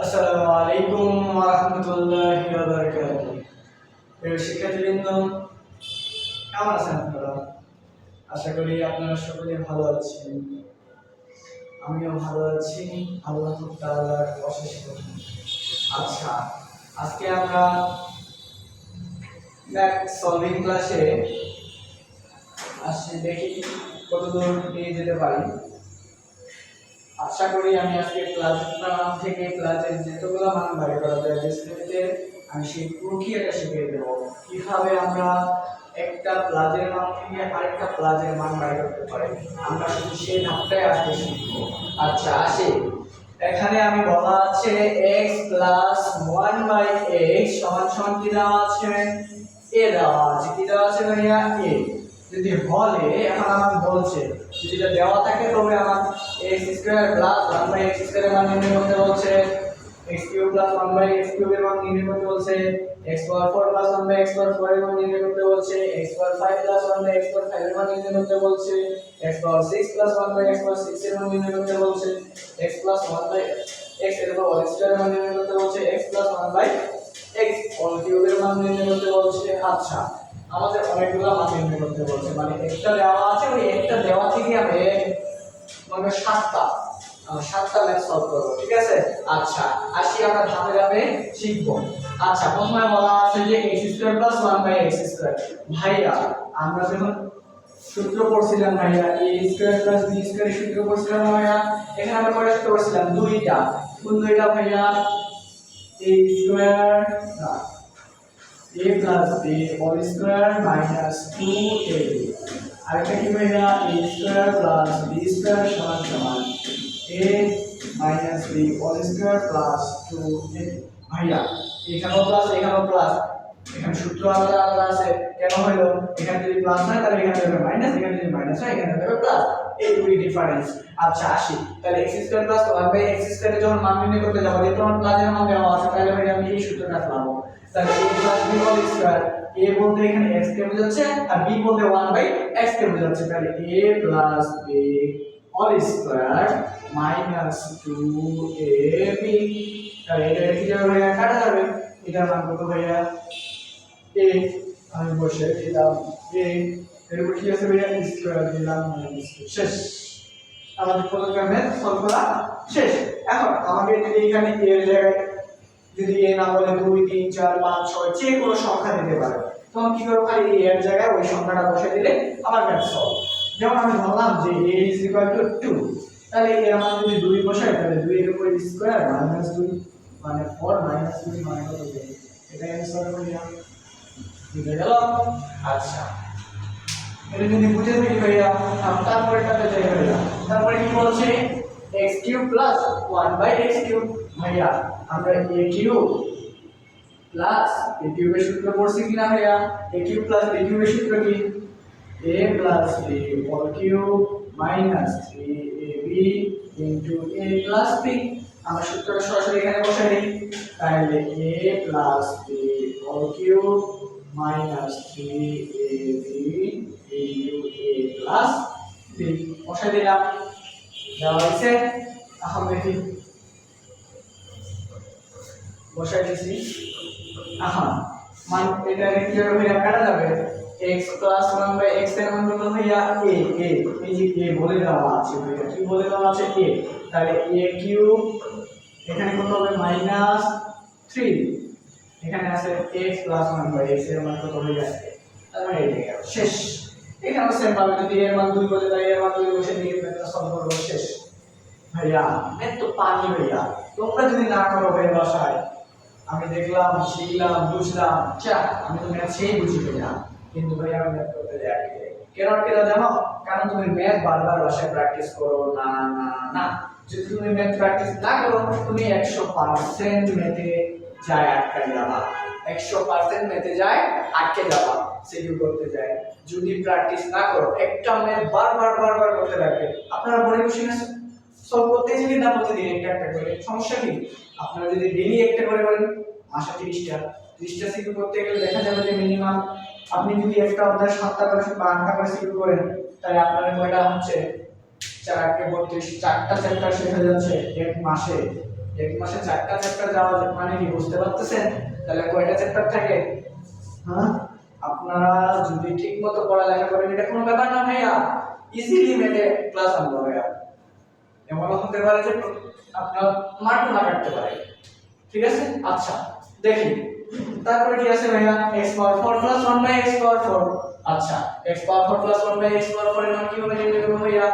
আসসালামু আলাইকুম ওয়া রাহমাতুল্লাহি ওয়া বারাকাতুহু। প্রিয় শিক্ষার্থীবৃন্দ, কেমন আছেন আপনারা? আশা করি আপনারা সকলে ভালো আছেন। আমিও ভালো আছি, আল্লাহ তাআলার অশেষ রহমতে। আচ্ছা, আজকে আমরা ম্যাথ সলভিং ক্লাসে দেখি কতদূর নিয়ে যেতে পারি। আশা করি আমি আজকে ক্লাস থেকে ক্লাসের যতগুলো মান বের করা যায় ডিসপ্লেতে আমি সেই প্রক্রিয়াটা শিখিয়ে দেবো, কিভাবে আমরা একটা প্লাজের মান থেকে আরেকটা প্লাজের মান বের করতে পারি। আমরা শুধু সেই ধাপটাই আজকে শিখবো। আচ্ছা, আসি। এখানে আমি বলা আছে x প্লাস 1/x সমান সমান কি দেওয়া আছে? a দেওয়া আছে। কি দেওয়া আছে ভাইয়া? a। যদি বলে, এখন আমাকে বলছে যদি এটা দেওয়া থাকে তবে আমার x স্কয়ার প্লাস 1/x স্কয়ারের মান নির্ণয় করতে বলছে, x কিউব প্লাস 1/x কিউবের মান নির্ণয় করতে বলছে, x পাওয়ার 4 প্লাস 1/x পাওয়ার 4 এর মান নির্ণয় করতে বলছে, x পাওয়ার 5 প্লাস 1/x পাওয়ার 5 এর মান নির্ণয় করতে বলছে, x পাওয়ার 6 প্লাস 1/x পাওয়ার 6 এর মান নির্ণয় করতে বলছে, x প্লাস 1/x এর পাওয়ার স্কয়ার এর মান নির্ণয় করতে বলছে, x প্লাস 1/x হোল কিউবের মান নির্ণয় করতে বলছে। আচ্ছা, আমাদের অনেকগুলো মান নির্ণয় করতে বলছে, মানে একটা দেওয়া আছে, ওই একটা দেওয়া থেকে আমি মানে সাতটা ম্যাথ সলভ করব, ঠিক আছে? আচ্ছা, আসি আমরা ধাপে ধাপে শিখব। আচ্ছা, প্রথমে বলা আছে যে x² + 1/x²। ভাইয়া, আমরা যখন সূত্র পড়ছিলাম ভাইয়া a² + b² এর সূত্র পড়ছিলাম ভাইয়া, এখানে আমরা কয়টা সূত্র পড়ছিলাম? দুইটা। কোন দুইটা ভাইয়া? a² না a plus b whole square minus 2ab। আরেকটা কি ভাইয়া? a square plus b square সমান সমান a minus b whole square plus 2ab। ভাইয়া, এখানেও প্লাস এখানেও প্লাস, এখানে সূত্র আলাদা আলাদা আছে, কেন হলো? এখানে যদি প্লাস হয় তাহলে এখানে হবে মাইনাস, এখানে যদি মাইনাস হয় এখানে হবে প্লাস, এই দুই ডিফারেন্স। আচ্ছা, আসি তাহলে x² + 1/x² এর যখন মান নির্ণয় করতে যাব, যেহেতু আমার প্লাসের মান দেওয়া আছে, তাহলে ভাই আমি এই সূত্রটা ফেলাবো। তাহলে a plus b whole square, a বলতে এখানে x কে বোঝাচ্ছে আর b বলতে 1/x কে বোঝাচ্ছে, তাহলে a plus b whole square minus 2ab। তাহলে এটা কি যাবে ভাইয়া? কাটা যাবে। এটার মান কত ভাইয়া? a। আমি বসে দিলাম a, এর উপর কি আছে ভাইয়া? স্কয়ার দিলাম মাইনাস। শেষ, আমাদের প্রথমে ম্যাথ সলভ করা শেষ। এখন আমাকে যদি এখানে a এর জায়গায় যদি a না বলে 2 3 4 5 6 যে কোনো সংখ্যা দিতে পারে, তখন কি করব? খালি a এর জায়গায় ওই সংখ্যাটা বসিয়ে দিলে আমার ম্যাথ সলভ। যেমন আমি ধরলাম যে a = 2, তাহলে এর মান যদি 2 বসাই তাহলে 2 এর উপর স্কয়ার মাইনাস 2 মানে 4 মাইনাস 2 মানে কত হবে? এটা অ্যানসার হয়ে যাবে, বুঝে গেল? আচ্ছা, এটা যদি বুঝে থাকি ভাইয়া, তারপরেটাতে যাই ভাইয়া। তারপরে কি বলছে? x³ + 1/x³ ভাইয়া, আমরা a³ প্লাস a³ এর সূত্র পড়ছি কিনা ভাইয়া? a³ প্লাস b³ এর সূত্র কি? a plus b whole cube minus 3ab into a plus b। আমরা সূত্রটা সরাসরি এখানে বসাই দিই, তাহলে a plus b whole cube minus 3ab into a plus b বসাই দিলাম। দেওয়া হয়েছে। এখন দেখি বসাই দিয়েছি। এখন মান এটা কিভাবে ভাইয়া কাটা যাবে? x plus 1/x এর মান কত ভাইয়া? a। এই যে a বলে দেওয়া আছে ভাইয়া, কি বলে দেওয়া আছে? a। তাহলে a³ এখানে কত হবে? -3। এখানে আছে x plus 1/x এর মান কত ভাইয়া? তার মানে এই গেল শেষ। এখানে সেম ভাবে যদি এর মান 2 বলে তাই এর মান 2 বসে দিয়ে ম্যাথটা সলভ করব, শেষ। ভাইয়া ম্যাথ তো পানি ভাইয়া, তোমরা যদি না করো ভাই বাসায়, আমি দেখলাম শিখলাম বুঝলাম, আমি তো ম্যাথ সেই বুঝি ভাইয়া, কিন্তু ভাইয়া আমি ম্যাথ করতে যাই কেন জানো? কারণ তুমি ম্যাথ বারবার বাসায় প্র্যাকটিস করো না না না। যদি তুমি ম্যাথ প্র্যাকটিস না করো, তুমি 100% ম্যাথে যায় আটকে যাবা, 100% ম্যাথে যায় আটকে যাবা, সেটিও করতে যায়। যদি প্র্যাকটিস না করো, একটা ম্যাথ বারবার করতে লাগবে। আপনারা পরে কোশ্চেন সলভ করতে গেলে না প্রতিদিন একটা একটা করে, সমস্যা কি? আপনারা যদি ডেইলি একটা করে করেন, মাসে 30টা সিকিউ করতে গেলে দেখা যাবে যে মিনিমাম আপনি যদি একটা অধ্যায় 7টা করে বা 8টা করে সিকিউ করেন, তাহলে আপনার কয়টা হচ্ছে? 4 × 32, 4টা চ্যাপ্টার শেষ হয়ে যাচ্ছে এক মাসে। এক মাসে 4টা চ্যাপ্টার যাওয়া মানে কি বুঝতে পারতেছেন? তাহলে কয়টা চ্যাপ্টার থাকে? হ্যাঁ, আপনারা যদি ঠিকমতো পড়ালেখা করেন এটা কোনো ব্যাপার না ভাইয়া, ইজিলি মেটে ক্লাস আনবো ভাইয়া। এমন হতে পারে যে আপনার মার্কও না কাটতে পারে, ঠিক আছে? আচ্ছা দেখি তারপরে কি আছে ভাইয়া, x power 4 plus 1 by x power 4। আচ্ছা x power 4 plus 1 by x power 4 এর মান কিভাবে নির্ণয় করব ভাইয়া?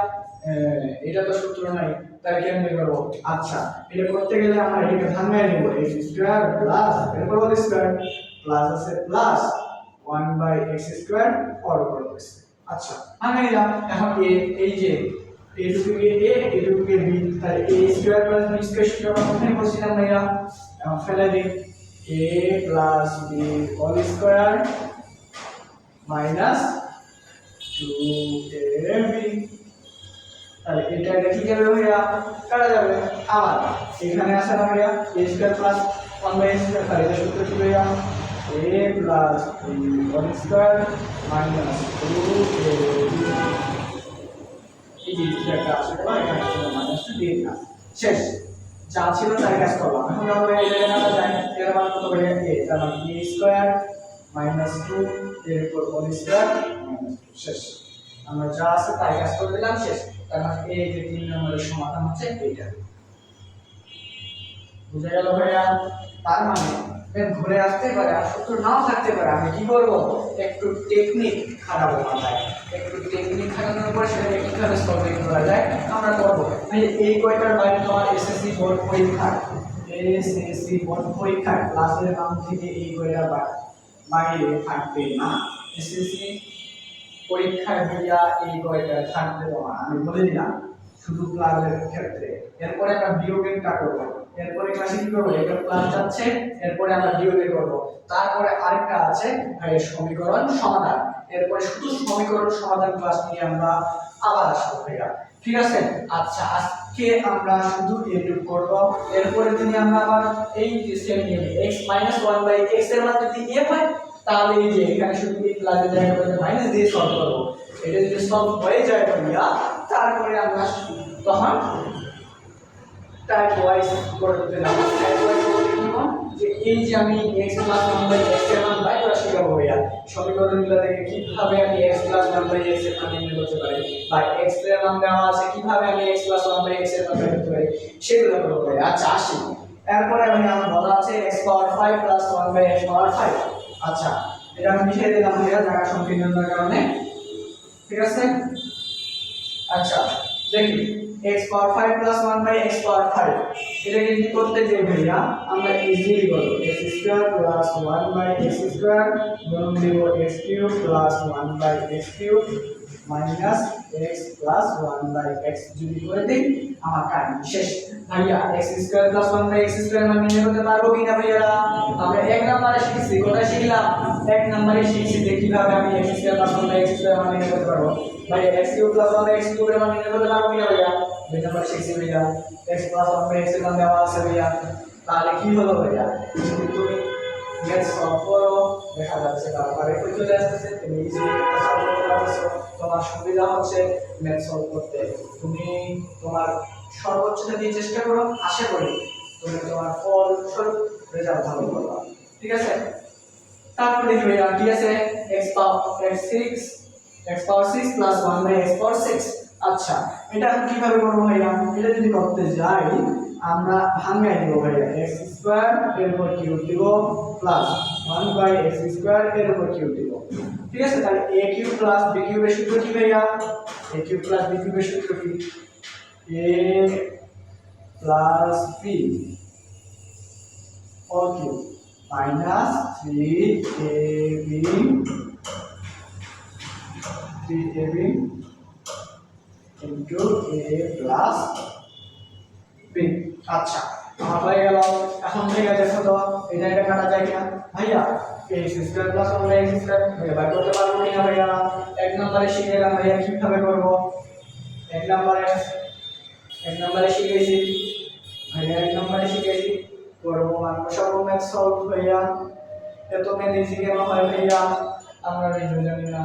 এটা তো সূত্র নাই, তাহলে কেমনে করব? আচ্ছা এটা করতে গেলে আমরা এটাকে ভাঙায় নেব, x স্কয়ার প্লাস এরপর হোল স্কয়ার প্লাস আছে প্লাস 1 বাই x স্কয়ার অল করব। আচ্ছা ভাঙাই নিলাম। এখন এই যে a টুকুকে a টুকুকে b, তাহলে a square plus b square সূত্র আমরা কোথায় বসিলাম ভাইয়া? এখন ফেলে দিই a plus b whole square minus 2ab। তাহলে এটা কি যাবে ভাইয়া? কাটা যাবে। আবার এখানে আছে না ভাইয়া a square plus 1 by a square, তাহলে এটা সূত্র কি ভাইয়া? a plus b whole square minus 2ab। এই যে একটা আছে না, এখানে ছিল মাইনাস 2 দিয়ে দিলাম। শেষ, যা ছিল তাই কাজ করলাম। এখন আমরা এই জায়গায় আমরা জানি এর মান কত ভাইয়া? a, তার মানে a স্কয়ার মাইনাস 2 এর উপর হোল স্কয়ার মাইনাস 2। শেষ, আমরা যা আছে তাই কাজ করে দিলাম। শেষ, তার মানে এই যে 3 নম্বরের সমাধান হচ্ছে এইটা। বুঝা গেল ভাইয়া? তার মানে ঘুরে আসতে পারে আর সূত্র নাও থাকতে পারে, আমি কি করব? একটু টেকনিক খাটাবো মাথায়, একটু টেকনিক খাটানোর পর সেটাকে কিভাবে সলভ করা যায় আমরা করব। এই কয়টার বাইরে তোমার এসএসসি বোর্ড পরীক্ষা, এসএসসি বোর্ড পরীক্ষা ক্লাসের নাম থেকে এই কয়টার বাইরে থাকবে না। এসএসসি পরীক্ষার ভাইয়া এই কয়টা থাকবে তোমার, আমি বলে দিলাম শুধু ক্লাসের ক্ষেত্রে। এরপরে আমরা বিয়োগেরটা করব, এরপরে ক্লাসে কি করব? এটা ক্লাস যাচ্ছে, এরপরে আমরা বিয়োগের করব। তারপরে আরেকটা আছে সমীকরণ সমাধান, এরপরে শুধু সমীকরণ সমাধান ক্লাস নিয়ে আমরা আবার আসবো ভাইয়া, ঠিক আছে? আচ্ছা আজকে আমরা শুধু এটুকু করব। এরপরে যদি আমরা আবার এই যে সেম নিয়ে x - 1 বাই x এর মান যদি a হয়, তাহলে এই যে এখানে শুধু এই প্লাসের জায়গায় বলে মাইনাস দিয়ে সলভ করব। এটা যদি সলভ হয়ে যায় ভাইয়া, তারপরে আমরা তখন টাইপ ওয়াইজ করতে যাব। টাইপ ওয়াইজ বলতে কি হয় যে এই যে আমি x + 1 বাই x এর মান বাই করা শিখাবো ভাইয়া। সমীকরণগুলো থেকে কিভাবে আমি x + 1 বাই x এর মান নির্ণয় করতে পারি, বা x এর মান দেওয়া আছে কিভাবে আমি x + 1 বাই x এর মান বের করতে পারি সেগুলো করব ভাই। আচ্ছা আসি, এরপরে ভাই আমার বলা আছে x পাওয়ার 5 + 1 বাই x পাওয়ার 5। আচ্ছা এটা আমি লিখে দিলাম ভাইয়া জায়গা সংকীর্ণতার কারণে, ঠিক আছে? আচ্ছা দেখি x পাওয়ার 5 + 1 বাই x পাওয়ার 5, এটাকে কি করতে যাই ভাইয়া? আমরা ইজিলি করব x square plus 1 by x square গুণ দেব x cube plus 1 by x cube minus x plus 1 by x যদি করে দেই আমার কাজ শেষ ভাইয়া। x square plus 1 by x square মান নির্ণয় করতে পারবো কিনা ভাইয়া? আমরা এক নম্বরে শিখছি, কোথায় শিখলাম? এক নম্বরে শিখছি যে কিভাবে আমি x square plus 1 by x square মান নির্ণয় করতে পারবো। ভাই x cube plus 1 by x cube এর মান নির্ণয় করতে পারবো কিনা ভাইয়া? দুই নম্বরে শিখছি ভাইয়া x প্লাস 1 বাই x এর মান দেওয়া আছে ভাইয়া। তাহলে কি হলো ভাইয়া? যদি তুমি ম্যাথ সলভ করো দেখা যাচ্ছে তারপরে কই চলে আসছে, তুমি ইজিলি সলভ করতে পারছো। তোমার সুবিধা হচ্ছে ম্যাথ সলভ করতে, তুমি তোমার সর্বোচ্চটা দিয়ে চেষ্টা করো, আশা করি তুমি তোমার ফলস্বরূপ রেজাল্ট ভালো করবে, ঠিক আছে? তারপরে দেখি ভাইয়া কি আছে x power 6 plus 1 by x power 6। আচ্ছা এটা আমি কিভাবে করব ভাইয়া? এটা যদি করতে যাই আমরা ভাঙাই দেব ভাইয়া, x স্কয়ার এর উপর কিউব দিব প্লাস 1 বাই x স্কয়ার এর উপর কিউব দিব, ঠিক আছে? তাহলে a কিউব প্লাস b কিউবের সূত্র কি ভাইয়া? a কিউব প্লাস b কিউবের সূত্র কি? a plus b whole cube minus 3ab into a plus b। আচ্ছা আমার হয়ে গেল। এখন থেকে দেখো তো এটা এটা কাটা যায় কিনা ভাইয়া? x square plus 1 by x square বের করতে পারবো কিনা ভাইয়া? এক নম্বরে শিখে গেলাম ভাইয়া কিভাবে করব। এক নম্বরে শিখেছি ভাইয়া, এক নম্বরে শিখেছি করব মান বসাবো, ম্যাথ সলভ ভাইয়া। এত মেনে শিখে হয় ভাইয়া আমরা নিজে জানি না।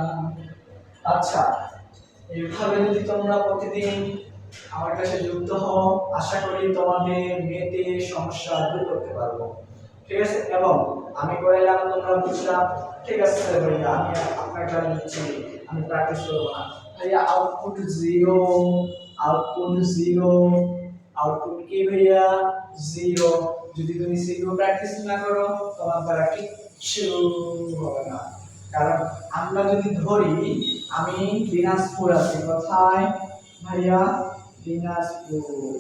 আচ্ছা এইভাবে যদি তোমরা প্রতিদিন আমার কাছে যুক্ত হও, আশা করি তোমাদের মেয়েতে সমস্যা দূর করতে পারবো। ঠিক আছে, এবং আমি করাইলাম তোমরা বুঝলাম। ঠিক আছে ভাইয়া, আমি আপনার ক্লাস নিচ্ছি, আমি প্র্যাকটিস করবো না ভাইয়া। Output zero, output zero, output কি ভাইয়া? জিরো। যদি তুমি জিরো প্র্যাকটিস না করো তোমার দ্বারা কিচ্ছু হবে না। কারণ আমরা যদি ধরি আমি দিনাজপুর আছি, কোথায় ভাইয়া? দিনাজপুর।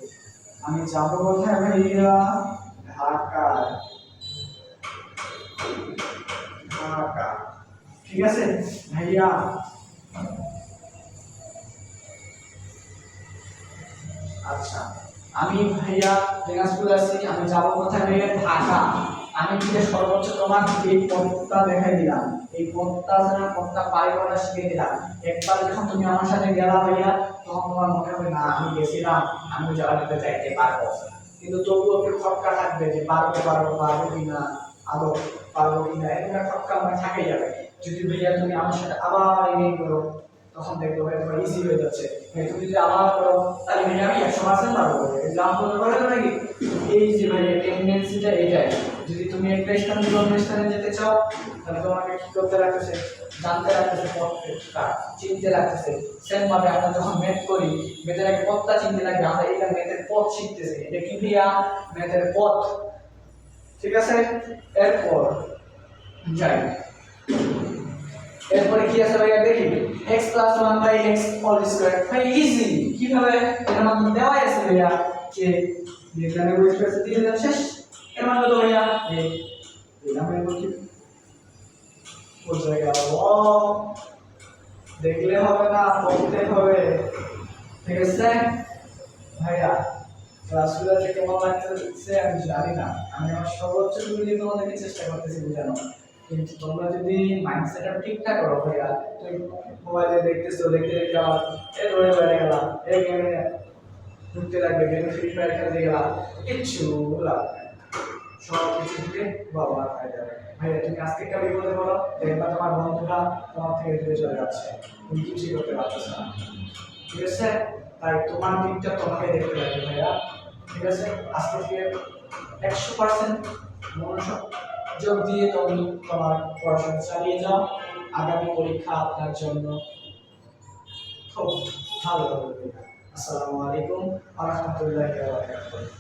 আমি যাবো কোথায় ভাইয়া? ঢাকায়। ঢাকা। ঠিক আছে ভাইয়া, আচ্ছা আমি ভাইয়া দিনাজপুর আছি, আমি যাবো কোথায় ভাইয়া? ঢাকা। আমি থেকে সর্বোচ্চ তোমার এই পথটা দেখাই দিলাম, এই পথটা যেন পথটা পাই করা শিখে দিলাম। একবার যখন তুমি আমার সাথে গেলা ভাইয়া, তখন তোমার মনে হবে না আমি গেছিলাম, আমি ওই জায়গাটাতে যাইতে পারবো। কিন্তু তবুও একটু খটকা থাকবে যে পারবো কিনা, আদৌ পারবো কিনা, এরকম একটা খটকা আমার থাকেই যাবে। যদি ভাইয়া তুমি আমার সাথে আবার এগিয়ে করো, তখন দেখবো ভাই তোমার ইজি হয়ে যাচ্ছে। তুমি যদি আবার করো তাহলে ভাই আমি 100% পারবো। এক্সাম করতে পারবে নাকি? এই যে ভাই টেন্ডেন্সিটা এটাই। যদি তুমি একটা স্থান থেকে অন্য স্থানে যেতে চাও, তাহলে তোমাকে কি করতে রাখতেছে? জানতে রাখতেছে, পথটা চিনতে রাখতেছে। সেম ভাবে আমরা যখন ম্যাথ করি, ম্যাথের আগে পথটা চিনতে লাগবে। আমরা এটা ম্যাথের পথ শিখতেছি, এটা কি ভাইয়া? ম্যাথের পথ। ঠিক আছে, এরপর যাই, এরপরে কি আছে ভাইয়া দেখি। x + 1/x whole square. ভাই ইজি, কিভাবে? এর মান দেওয়া আছে ভাইয়া যে এখানে বই স্কয়ার দিয়ে দিলাম, শেষ। এর মান কত ভাইয়া? এই দিলাম। এরপর কি বুঝে গেল? দেখলে হবে না, পড়তে হবে। ঠিক আছে ভাইয়া, ক্লাসগুলোতে কেমন লাগতেছে আমি জানি না, আমি আমার সর্বোচ্চ দিয়ে তোমাদেরকে চেষ্টা করতেছি বোঝানো। কিন্তু তোমরা যদি মাইন্ডসেটটা ঠিকঠাক করো ভাইয়া, তুমি মোবাইলে দেখতেছো, দেখতে দেখতে আবার এ ধরে বেড়ে গেলাম, এ গেমে ঢুকতে লাগবে, গেমে ফ্রি ফায়ার খেলতে গেলাম, কিচ্ছু লাগবে না। সব কিছু থেকে বাবা খাই যাবে। ভাইয়া তুমি আজকে একটা বিপদে পড়ো, দেখবা তোমার বন্ধুরা তোমার থেকে দূরে চলে যাচ্ছে, তুমি কিছুই করতে পারছো না। ঠিক আছে, তাই তোমার দিকটা তোমাকে দেখতে লাগবে ভাইয়া। ঠিক আছে, আজকে থেকে 100% মনোযোগ দিয়ে তুমি তোমার পড়াশোনা চালিয়ে যাও। আগামী পরীক্ষা আপনার জন্য খুব ভালো হবে। আসসালামু আলাইকুম ওয়া রাহমাতুল্লাহি ওয়া বারাকাতুহু।